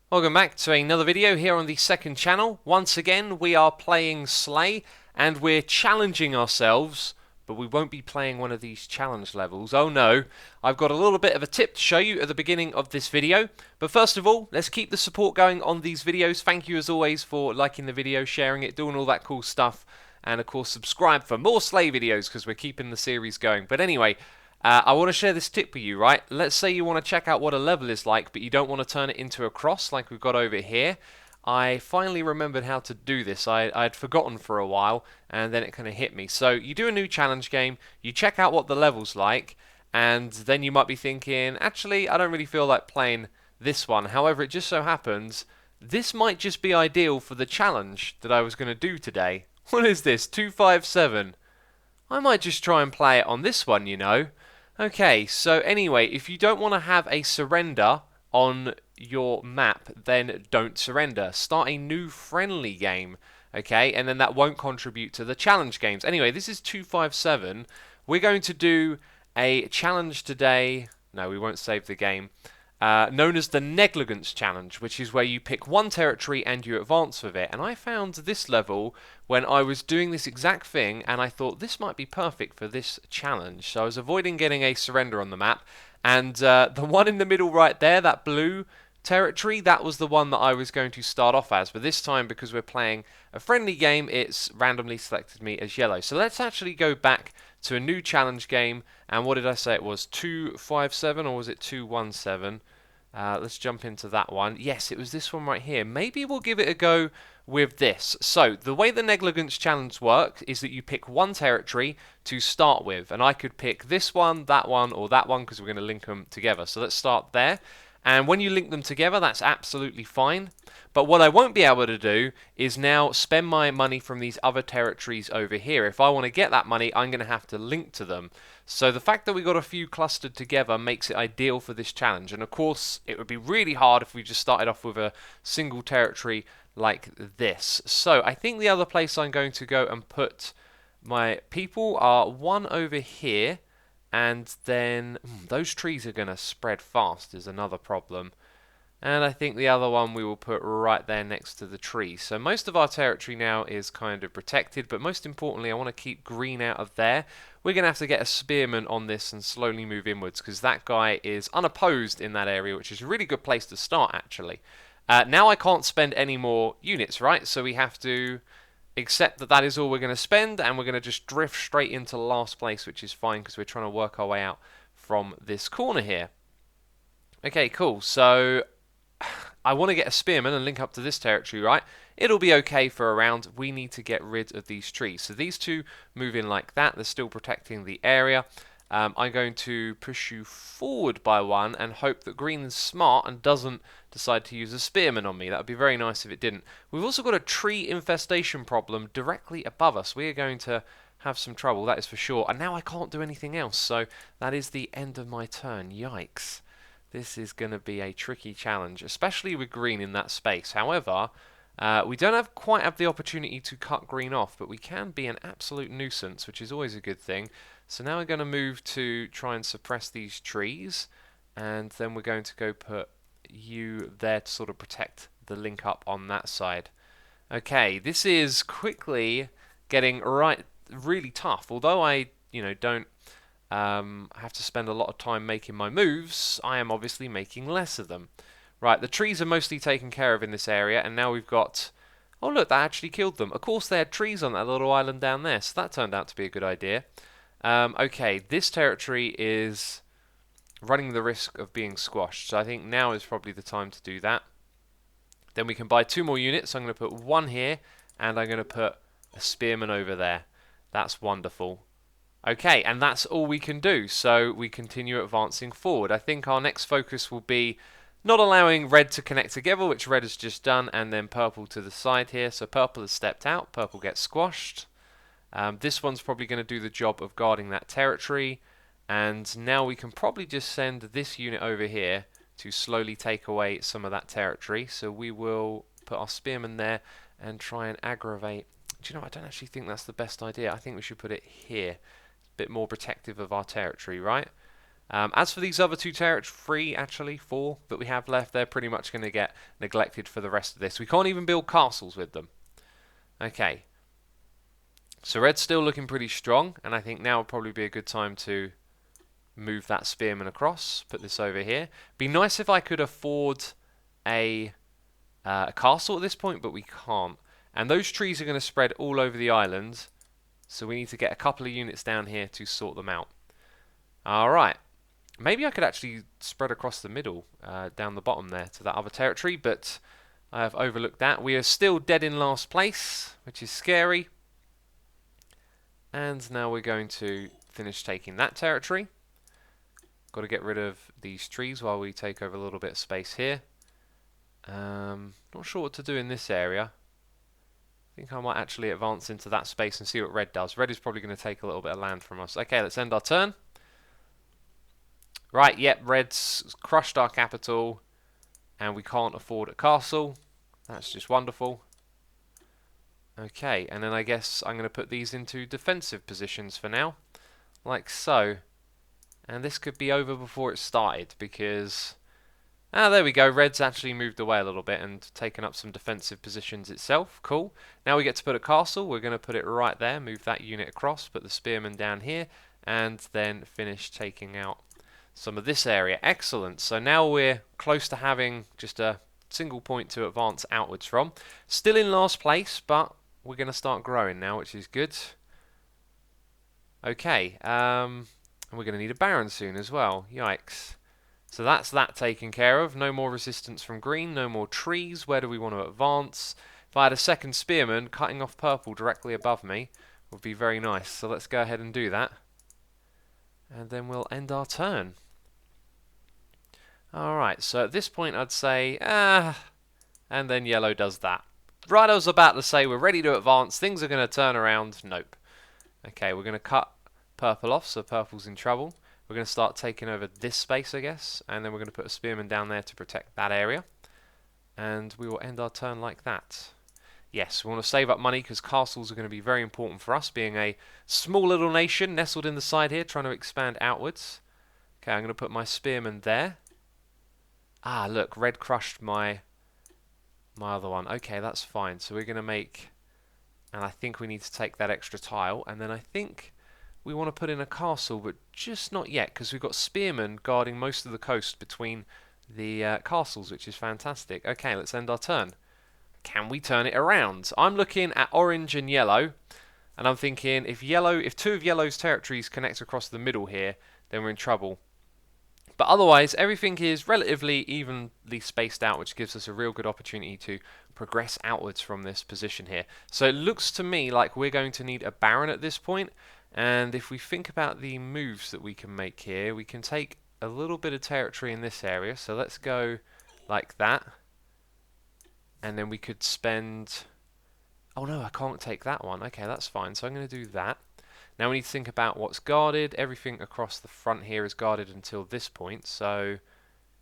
Welcome back to another video here on the second channel. Once again, we are playing Slay, and we're challenging ourselves, but we won't be playing one of these challenge levels. Oh no, I've got a little bit of a tip to show you at the beginning of this video. But first of all, let's keep the support going on these videos. Thank you as always for liking the video, sharing it, doing all that cool stuff. And of course, subscribe for more Slay videos because we're keeping the series going. But anyway, I want to share this tip with you, right? Let's say you want to check out what a level is like, but you don't want to turn it into a cross like we've got over here. I finally remembered how to do this. I'd forgotten for a while, and then it kind of hit me. So you do a new challenge game, you check out what the level's like, and then you might be thinking, actually, I don't really feel like playing this one. However, it just so happens, this might just be ideal for the challenge that I was going to do today. What is this? 257. I might just try and play it on this one, you know. Okay, so anyway, if you don't want to have a surrender on your map, then don't surrender. Start a new friendly game, okay? And then that won't contribute to the challenge games. Anyway, this is 257. We're going to do a challenge today. No, we won't save the game. Known as the Negligence Challenge, which is where you pick one territory and you advance with it. And I found this level when I was doing this exact thing, and I thought this might be perfect for this challenge. So I was avoiding getting a surrender on the map, and the one in the middle right there, that blue territory, that was the one that I was going to start off as. But this time, because we're playing a friendly game, it's randomly selected me as yellow. So let's actually go back to a new challenge game. And what did I say it was? 257 or was it 217? Let's jump into that one. Yes, it was this one right here. Maybe we'll give it a go with this. So, the way the Negligence Challenge works is that you pick one territory to start with. And I could pick this one, or that one, because we're going to link them together. So let's start there. And when you link them together, that's absolutely fine. But what I won't be able to do is now spend my money from these other territories over here. If I want to get that money, I'm going to have to link to them. So the fact that we got a few clustered together makes it ideal for this challenge. And of course, it would be really hard if we just started off with a single territory like this. So I think the other place I'm going to go and put my people are one over here. And then those trees are going to spread fast is another problem. And I think the other one we will put right there next to the tree. So most of our territory now is kind of protected, but most importantly I want to keep green out of there. We're going to have to get a spearman on this and slowly move inwards because that guy is unopposed in that area, which is a really good place to start actually. Now I can't spend any more units, right? So we have to accept that that is all we're going to spend, and we're going to just drift straight into last place, which is fine because we're trying to work our way out from this corner here. Okay, cool. So I want to get a spearman and link up to this territory, right? It'll be okay for a round. We need to get rid of these trees. So these two move in like that. They're still protecting the area. I'm going to push you forward by one and hope that green is smart and doesn't decide to use a spearman on me. That would be very nice if it didn't. We've also got a tree infestation problem directly above us. We are going to have some trouble, that is for sure. And now I can't do anything else, so that is the end of my turn. Yikes. This is going to be a tricky challenge, especially with green in that space. However, we don't quite have the opportunity to cut green off, but we can be an absolute nuisance, which is always a good thing. So now we're going to move to try and suppress these trees, and then we're going to go put you there to sort of protect the link up on that side. Okay, this is quickly getting really tough. Although I, don't have to spend a lot of time making my moves, I am obviously making less of them. Right, the trees are mostly taken care of in this area, and now we've got... Oh look, that actually killed them. Of course they had trees on that little island down there, so that turned out to be a good idea. Okay, this territory is running the risk of being squashed, so I think now is probably the time to do that. Then we can buy 2 more units. So I'm going to put one here, and I'm going to put a spearman over there. That's wonderful. Okay, and that's all we can do, so we continue advancing forward. I think our next focus will be not allowing red to connect together, which red has just done, and then purple to the side here. So purple has stepped out, purple gets squashed. This one's probably going to do the job of guarding that territory, and now we can probably just send this unit over here to slowly take away some of that territory. So we will put our spearman there and try and aggravate. Do you know, I don't actually think that's the best idea. I think we should put it here. Bit more protective of our territory, right? As for these other two territories, four that we have left, they're pretty much going to get neglected for the rest of this. We can't even build castles with them. Okay. So red's still looking pretty strong, and I think now would probably be a good time to move that spearman across. Put this over here. Be nice if I could afford a castle at this point, but we can't. And those trees are going to spread all over the island, so we need to get a couple of units down here to sort them out. Alright. Maybe I could actually spread across the middle, down the bottom there to that other territory, but I have overlooked that. We are still dead in last place, which is scary. And now we're going to finish taking that territory. Got to get rid of these trees while we take over a little bit of space here. Not sure what to do in this area. I think I might actually advance into that space and see what red does. Red is probably going to take a little bit of land from us. Okay, let's end our turn. Right, yep, red's crushed our capital, and we can't afford a castle. That's just wonderful. Okay, and then I guess I'm going to put these into defensive positions for now, like so. And this could be over before it started, because... Ah, there we go, red's actually moved away a little bit and taken up some defensive positions itself. Cool. Now we get to put a castle. We're going to put it right there, move that unit across, put the spearmen down here, and then finish taking out some of this area. Excellent. So now we're close to having just a single point to advance outwards from. Still in last place, but we're going to start growing now, which is good. Okay, and we're going to need a baron soon as well. Yikes. So that's that taken care of. No more resistance from green, no more trees. Where do we want to advance? If I had a second spearman, cutting off purple directly above me would be very nice. So let's go ahead and do that. And then we'll end our turn. Alright, so at this point I'd say, and then yellow does that. Right, I was about to say we're ready to advance, things are going to turn around. Nope. Okay, we're going to cut purple off, so purple's in trouble. We're going to start taking over this space, I guess, and then we're going to put a spearman down there to protect that area. And we will end our turn like that. Yes, we want to save up money because castles are going to be very important for us, being a small little nation nestled in the side here, trying to expand outwards. Okay, I'm going to put my spearman there. Ah, look, red crushed my other one. Okay, that's fine. So we're going to make... And I think we need to take that extra tile. And then I think we want to put in a castle, but just not yet, because we've got spearmen guarding most of the coast between the castles, which is fantastic. Okay, let's end our turn. Can we turn it around? I'm looking at orange and yellow, and I'm thinking if two of yellow's territories connect across the middle here, then we're in trouble. But otherwise, everything is relatively evenly spaced out, which gives us a real good opportunity to progress outwards from this position here. So it looks to me like we're going to need a baron at this point, and if we think about the moves that we can make here, we can take a little bit of territory in this area. So let's go like that, and then we could spend... Oh no, I can't take that one. Okay, that's fine. So I'm going to do that. Now we need to think about what's guarded. Everything across the front here is guarded until this point. So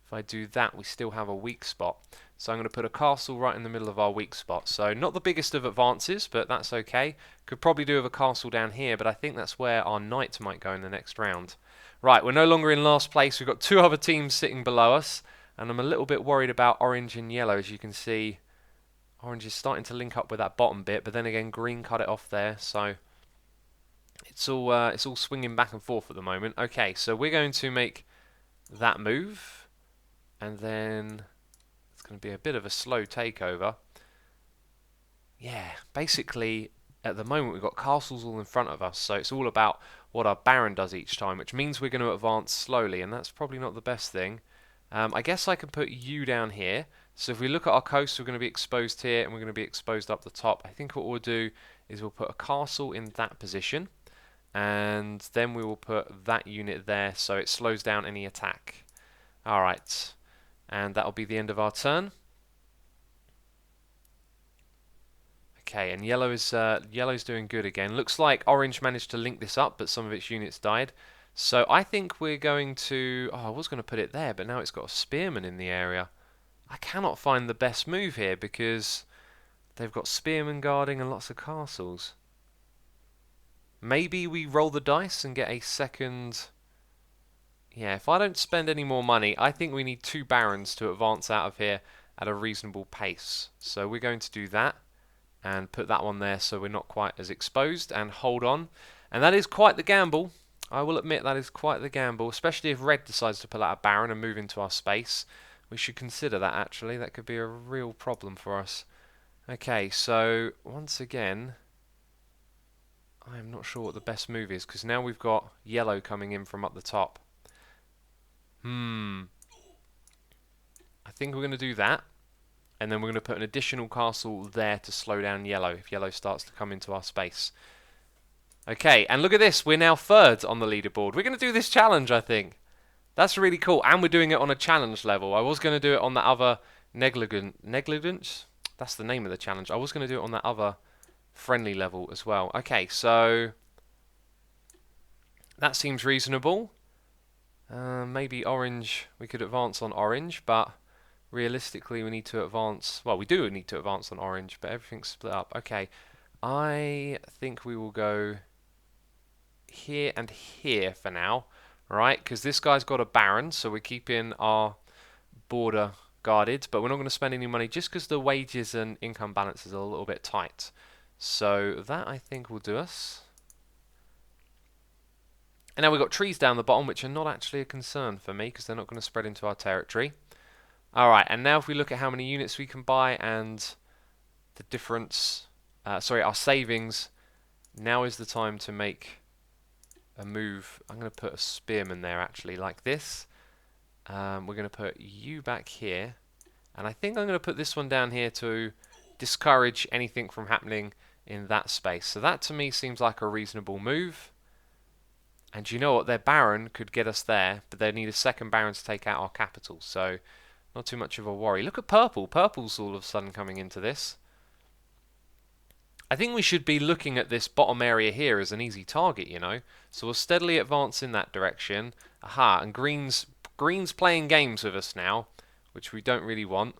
if I do that, we still have a weak spot. So I'm going to put a castle right in the middle of our weak spot. So not the biggest of advances, but that's okay. Could probably do with a castle down here, but I think that's where our knight might go in the next round. Right, we're no longer in last place. We've got two other teams sitting below us, and I'm a little bit worried about orange and yellow. As you can see, orange is starting to link up with that bottom bit, but then again, green cut it off there, so... It's all swinging back and forth at the moment. Okay, so we're going to make that move, and then it's going to be a bit of a slow takeover. Yeah, basically at the moment we've got castles all in front of us, so it's all about what our baron does each time, which means we're going to advance slowly, and that's probably not the best thing. I guess I can put you down here. So if we look at our coast, we're going to be exposed here, and we're going to be exposed up the top. I think what we'll do is we'll put a castle in that position, and then we will put that unit there so it slows down any attack. Alright, and that'll be the end of our turn. Okay, and yellow's doing good again. Looks like orange managed to link this up, but some of its units died. So I think we're going to... Oh, I was going to put it there, but now it's got a spearman in the area. I cannot find the best move here because they've got spearmen guarding and lots of castles. Maybe we roll the dice and get a second... Yeah, if I don't spend any more money, I think we need 2 barons to advance out of here at a reasonable pace. So we're going to do that and put that one there so we're not quite as exposed, and hold on. And that is quite the gamble. I will admit that is quite the gamble, especially if red decides to pull out a baron and move into our space. We should consider that actually. That could be a real problem for us. Okay, so once again, I am not sure what the best move is because now we've got yellow coming in from up the top. I think we're going to do that. And then we're going to put an additional castle there to slow down yellow if yellow starts to come into our space. Okay, and look at this. We're now third on the leaderboard. We're going to do this challenge, I think. That's really cool. And we're doing it on a challenge level. I was going to do it on that other Negligence? That's the name of the challenge. I was going to do it on that other friendly level as well. Okay, so that seems reasonable. Maybe orange. We could advance on orange, but realistically we need to advance. Well, we do need to advance on orange, but everything's split up. Okay, I think we will go here and here for now, right? Because this guy's got a baron, so we're keeping our border guarded, but we're not going to spend any money just because the wages and income balance is a little bit tight. So that I think will do us. And now we've got trees down the bottom, which are not actually a concern for me because they're not going to spread into our territory. Alright, and now if we look at how many units we can buy and the difference, our savings, now is the time to make a move. I'm going to put a spearman there actually, like this. We're going to put you back here, and I think I'm going to put this one down here to discourage anything from happening in that space. So that to me seems like a reasonable move. And you know what, their baron could get us there, but they need a second baron to take out our capital, so not too much of a worry. Look at purple. Purple's all of a sudden coming into this. I think we should be looking at this bottom area here as an easy target, you know. So we'll steadily advance in that direction. Aha, and green's playing games with us now, which we don't really want.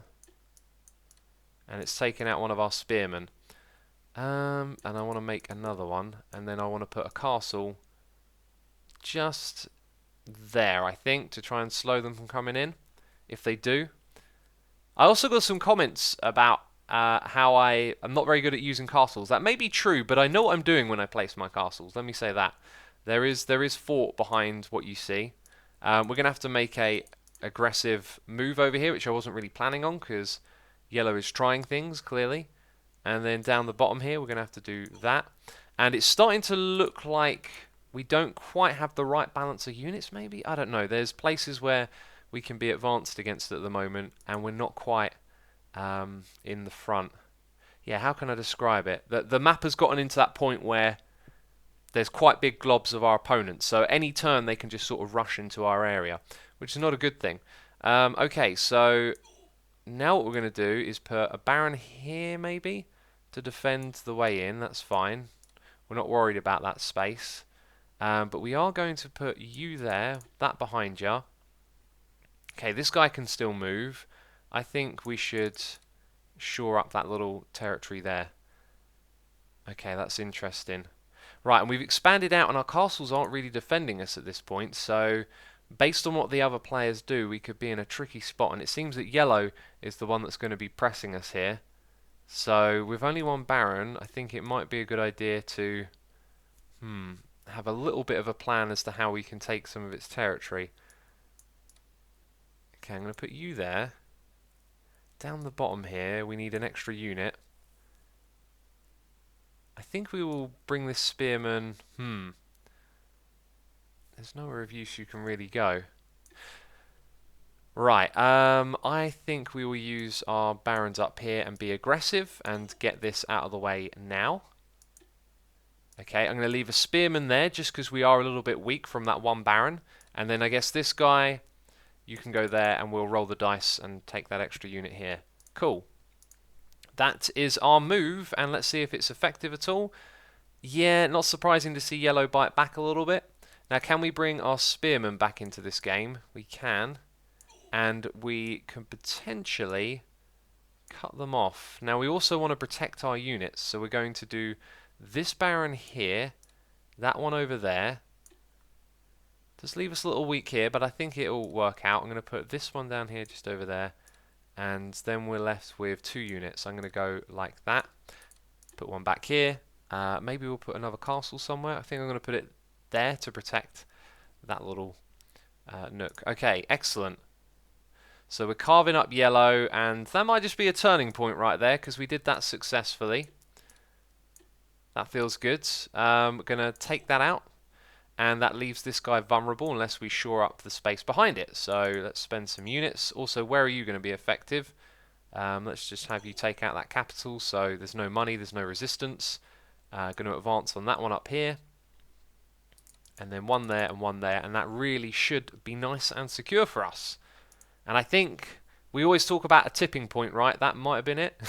And it's taken out one of our spearmen. And I want to make another one, and then I want to put a castle just there, I think, to try and slow them from coming in, if they do. I also got some comments about how I'm not very good at using castles. That may be true, but I know what I'm doing when I place my castles. Let me say that. There is thought behind what you see. We're going to have to make a aggressive move over here, which I wasn't really planning on because yellow is trying things, clearly. And then down the bottom here, we're going to have to do that. And it's starting to look like we don't quite have the right balance of units, maybe? I don't know. There's places where we can be advanced against at the moment, and we're not quite in the front. Yeah, how can I describe it? The map has gotten into that point where there's quite big globs of our opponents, so any turn they can just sort of rush into our area, which is not a good thing. Okay, so now what we're going to do is put a baron here, maybe, to defend the way in. That's fine. We're not worried about that space. But we are going to put you there, that behind you. Okay, this guy can still move. I think we should shore up that little territory there. Okay, that's interesting. Right, and we've expanded out, and our castles aren't really defending us at this point, so based on what the other players do, we could be in a tricky spot, and it seems that yellow is the one that's going to be pressing us here. So, with only one baron, I think it might be a good idea to have a little bit of a plan as to how we can take some of its territory. Okay, I'm going to put you there. Down the bottom here, we need an extra unit. I think we will bring this spearman. There's nowhere of use you can really go. Right, I think we will use our barons up here and be aggressive and get this out of the way now. Okay, I'm going to leave a spearman there just because we are a little bit weak from that one baron. And then I guess this guy, you can go there and we'll roll the dice and take that extra unit here. Cool. That is our move, and let's see if it's effective at all. Yeah, not surprising to see yellow bite back a little bit. Now, can we bring our spearmen back into this game? We can. And we can potentially cut them off. Now, we also want to protect our units, so we're going to do this baron here, that one over there, Just leave us a little weak here, but I think it'll work out. I'm going to put this one down here just over there, and then we're left with 2 units. I'm going to go like that. Put one back here. Maybe we'll put another castle somewhere. I think I'm going to put it there to protect that little nook. Okay, excellent. So we're carving up yellow, and that might just be a turning point right there, because we did that successfully. That feels good. We're going to take that out, and that leaves this guy vulnerable unless we shore up the space behind it. So let's spend some units. Also, where are you going to be effective? Let's just have you take out that capital, so there's no money, there's no resistance. Going to advance on that one up here. And then one there, and that really should be nice and secure for us. And I think we always talk about a tipping point, right? That might have been it.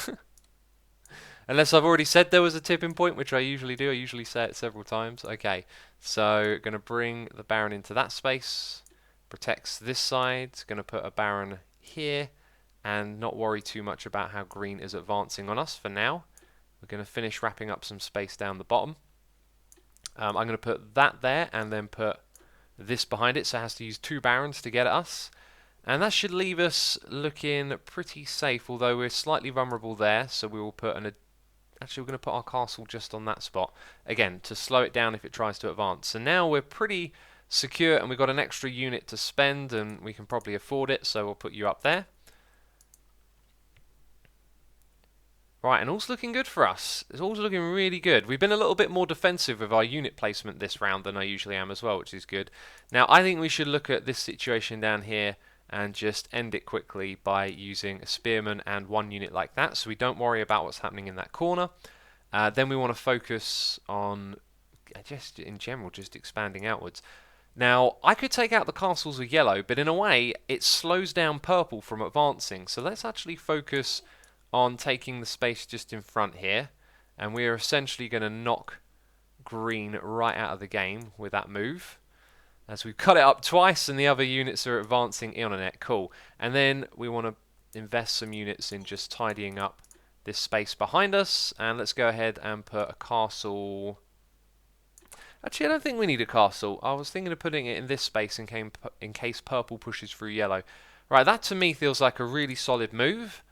Unless I've already said there was a tipping point, which I usually do. I usually say it several times. Okay, so going to bring the Baron into that space. Protects this side. Going to put a Baron here. And not worry too much about how green is advancing on us for now. We're going to finish wrapping up some space down the bottom. I'm going to put that there and then put this behind it. So it has to use 2 Barons to get at us. And that should leave us looking pretty safe, although we're slightly vulnerable there. So we will put an... Actually, we're going to put our castle just on that spot. Again, to slow it down if it tries to advance. So now we're pretty secure, and we've got an extra unit to spend, and we can probably afford it. So we'll put you up there. Right, and all's looking good for us. It's all's looking really good. We've been a little bit more defensive with our unit placement this round than I usually am as well, which is good. Now, I think we should look at this situation down here and just end it quickly by using a spearman and 1 unit like that, so we don't worry about what's happening in that corner. Then we want to focus on, just in general, just expanding outwards. Now, I could take out the castles with yellow, but in a way, it slows down purple from advancing, so let's actually focus on taking the space just in front here, and we are essentially going to knock green right out of the game with that move. As we've cut it up twice and the other units are advancing in on it. Cool. And then we want to invest some units in just tidying up this space behind us. And let's go ahead and put a castle. Actually, I don't think we need a castle. I was thinking of putting it in this space in case purple pushes through yellow. Right, that to me feels like a really solid move.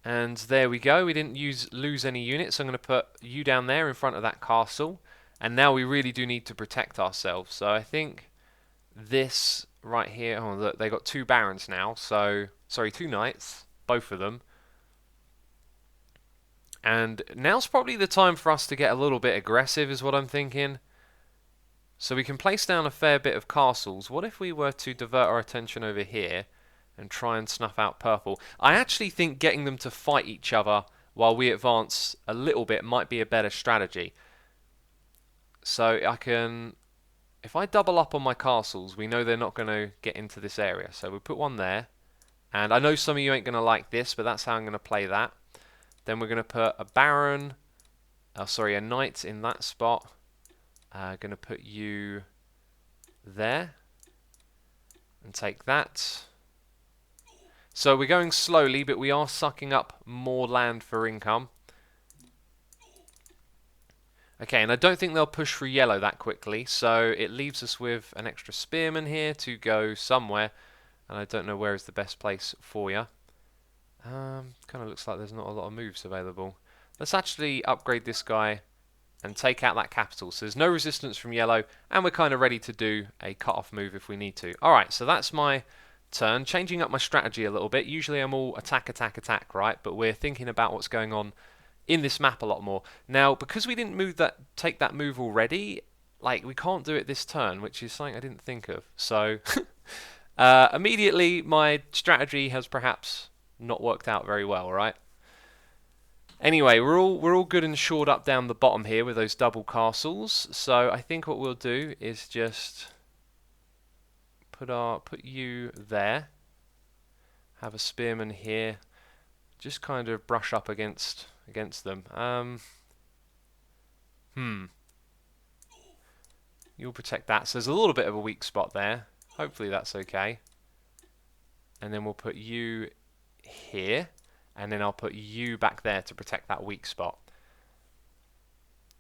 And there we go. We didn't lose any units. So I'm going to put you down there in front of that castle. And now we really do need to protect ourselves. So I think this right here... Oh, look, they got 2 Barons now. So, sorry, 2 Knights. Both of them. And now's probably the time for us to get a little bit aggressive, is what I'm thinking. So we can place down a fair bit of castles. What if we were to divert our attention over here and try and snuff out purple? I actually think getting them to fight each other while we advance a little bit might be a better strategy. So I can, if I double up on my castles, we know they're not going to get into this area. So we put one there. And I know some of you ain't going to like this, but that's how I'm going to play that. Then we're going to put a Baron, a Knight in that spot. Going to put you there. And take that. So we're going slowly, but we are sucking up more land for income. Okay, and I don't think they'll push through yellow that quickly, so it leaves us with an extra spearman here to go somewhere, and I don't know where is the best place for you. Kind of looks like there's not a lot of moves available. Let's actually upgrade this guy and take out that capital, so there's no resistance from yellow, and we're kind of ready to do a cut-off move if we need to. Alright, so that's my turn, changing up my strategy a little bit. Usually I'm all attack, attack, attack, right? But we're thinking about what's going on in this map a lot more. Now, because we didn't take that move already, like, we can't do it this turn, which is something I didn't think of. So, immediately, my strategy has perhaps not worked out very well, right? Anyway, we're all good and shored up down the bottom here with those double castles. So, I think what we'll do is just put you there. Have a spearman here. Just kind of brush up against them. You'll protect that. So there's a little bit of a weak spot there. Hopefully that's okay. And then we'll put you here. And then I'll put you back there to protect that weak spot.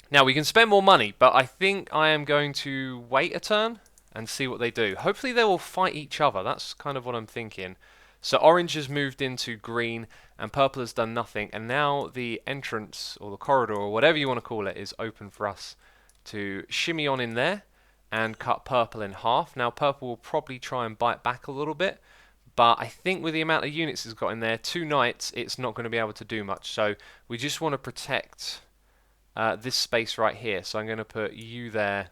Now we can spend more money, but I think I am going to wait a turn and see what they do. Hopefully they will fight each other. That's kind of what I'm thinking. So orange has moved into green and purple has done nothing. And now the entrance or the corridor or whatever you want to call it is open for us to shimmy on in there and cut purple in half. Now purple will probably try and bite back a little bit. But I think with the amount of units it's got in there, 2 knights, it's not going to be able to do much. So we just want to protect this space right here. So I'm going to put you there,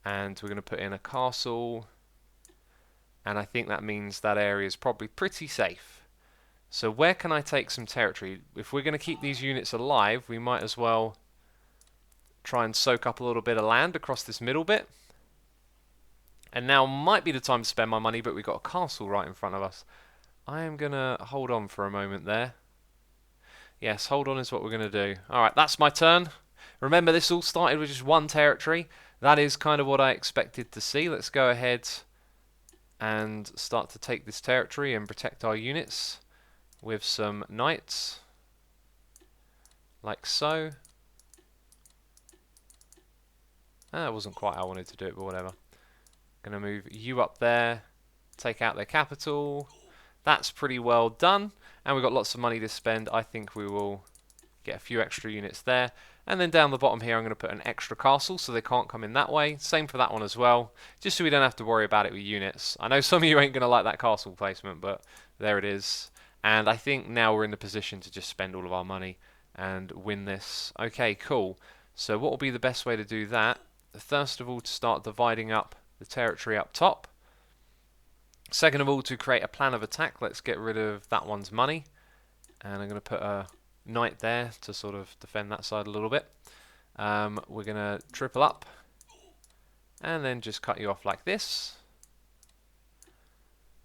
and we're going to put in a castle, and I think that means that area is probably pretty safe. So where can I take some territory? If we're going to keep these units alive, we might as well try and soak up a little bit of land across this middle bit. And now might be the time to spend my money, but we've got a castle right in front of us. I am going to hold on for a moment there. Yes, hold on is what we're going to do. Alright, that's my turn. Remember, this all started with just 1 territory. That is kind of what I expected to see. Let's go ahead and start to take this territory and protect our units with some knights. Like so. That wasn't quite how I wanted to do it, but whatever. Going to move you up there. Take out their capital. That's pretty well done. And we've got lots of money to spend. I think we will get a few extra units there. And then down the bottom here, I'm going to put an extra castle so they can't come in that way. Same for that one as well, just so we don't have to worry about it with units. I know some of you ain't going to like that castle placement, but there it is. And I think now we're in the position to just spend all of our money and win this. Okay, cool. So what will be the best way to do that? First of all, to start dividing up the territory up top. Second of all, to create a plan of attack, let's get rid of that one's money. And I'm going to put a knight there to sort of defend that side a little bit. We're going to triple up. And then just cut you off like this.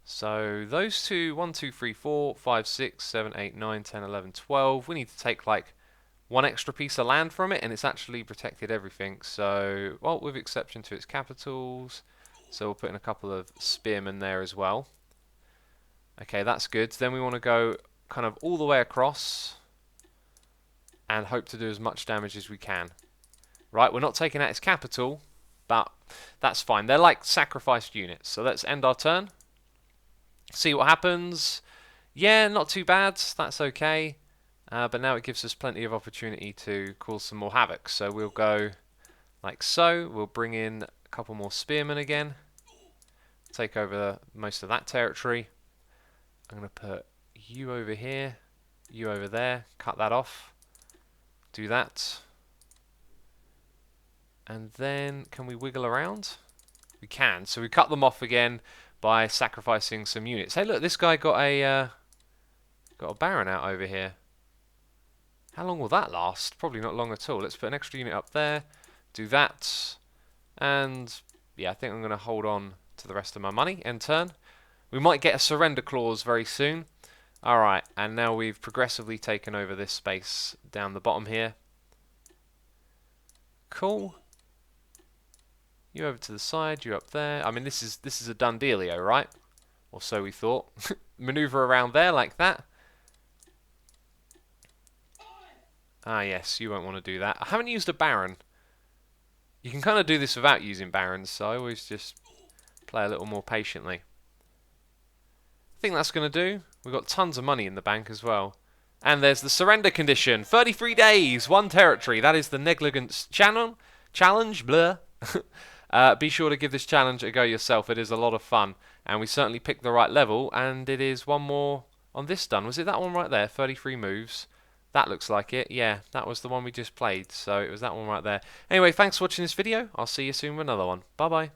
So those two, 1, 2, 3, 4, 5, 6, 7, 8, 9, 10, 11, 12. We need to take like 1 extra piece of land from it, and it's actually protected everything. So, well, with exception to its capitals. So we'll put in a couple of spearmen there as well. Okay, that's good. Then we want to go kind of all the way across and hope to do as much damage as we can. Right, we're not taking out its capital, but that's fine. They're like sacrificed units. So let's end our turn. See what happens. Yeah, not too bad. That's okay. But now it gives us plenty of opportunity to cause some more havoc. So we'll go like so. We'll bring in a couple more spearmen again. Take over most of that territory. I'm going to put you over here, you over there, cut that off. Do that. And then, can we wiggle around? We can. So we cut them off again by sacrificing some units. Hey, look, this guy got a baron out over here. How long will that last? Probably not long at all. Let's put an extra unit up there. Do that. And, yeah, I think I'm going to hold on to the rest of my money. End turn. We might get a surrender clause very soon. Alright, and now we've progressively taken over this space down the bottom here. Cool. You over to the side, you up there. I mean, this is a done dealio, right? Or so we thought. Maneuver around there like that. Ah, yes, you won't want to do that. I haven't used a baron. You can kind of do this without using barons, so I always just play a little more patiently. I think that's going to do. We've got tons of money in the bank as well. And there's the surrender condition. 33 days, 1 territory. That is the Negligence challenge. Blah. Be sure to give this challenge a go yourself. It is a lot of fun. And we certainly picked the right level. And it is one more on this done. Was it that one right there? 33 moves. That looks like it. Yeah, that was the one we just played. So it was that one right there. Anyway, thanks for watching this video. I'll see you soon with another one. Bye-bye.